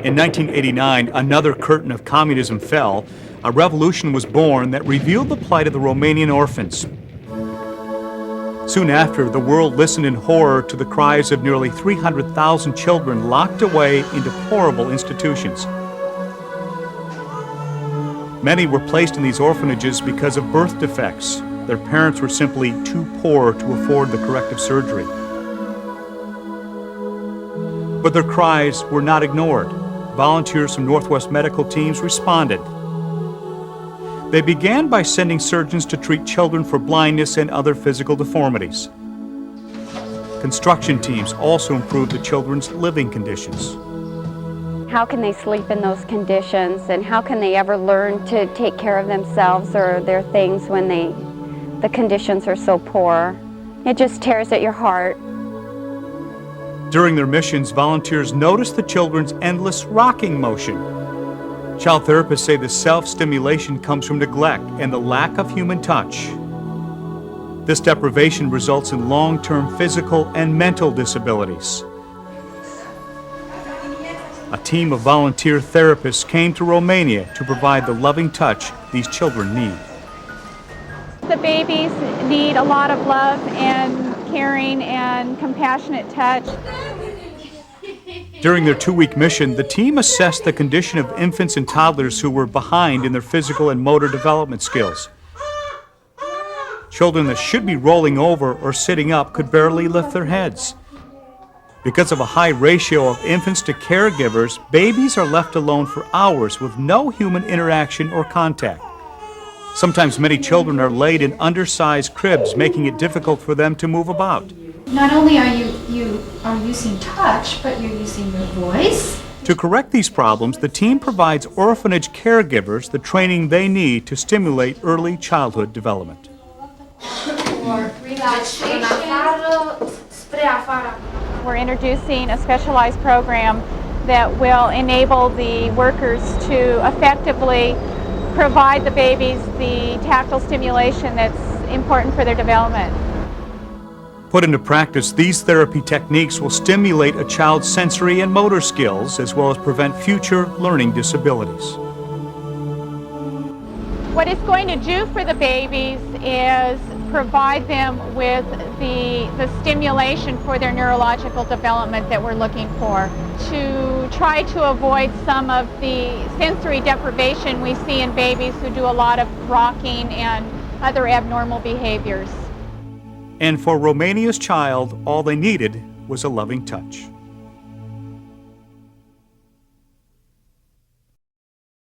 In 1989, another curtain of communism fell. A revolution was born that revealed the plight of the Romanian orphans. Soon after, the world listened in horror to the cries of nearly 300,000 children locked away in deplorable institutions. Many were placed in these orphanages because of birth defects. Their parents were simply too poor to afford the corrective surgery. But their cries were not ignored. Volunteers from Northwest medical teams responded. They began by sending surgeons to treat children for blindness and other physical deformities. Construction teams also improved the children's living conditions. How can they sleep in those conditions, and how can they ever learn to take care of themselves or their things when the conditions are so poor? It just tears at your heart. During their missions, volunteers noticed the children's endless rocking motion. Child therapists say the self-stimulation comes from neglect and the lack of human touch. This deprivation results in long-term physical and mental disabilities. A team of volunteer therapists came to Romania to provide the loving touch these children need. The babies need a lot of love and caring and compassionate touch. During their 2-week mission, the team assessed the condition of infants and toddlers who were behind in their physical and motor development skills. Children that should be rolling over or sitting up could barely lift their heads. Because of a high ratio of infants to caregivers, babies are left alone for hours with no human interaction or contact. Sometimes many children are laid in undersized cribs, making it difficult for them to move about. Not only are you using touch, but you're using your voice. To correct these problems, the team provides orphanage caregivers the training they need to stimulate early childhood development. We're introducing a specialized program that will enable the workers to effectively provide the babies the tactile stimulation that's important for their development. Put into practice, these therapy techniques will stimulate a child's sensory and motor skills, as well as prevent future learning disabilities. What it's going to do for the babies is provide them with the stimulation for their neurological development that we're looking for, to try to avoid some of the sensory deprivation we see in babies who do a lot of rocking and other abnormal behaviors. And for Romania's child, all they needed was a loving touch.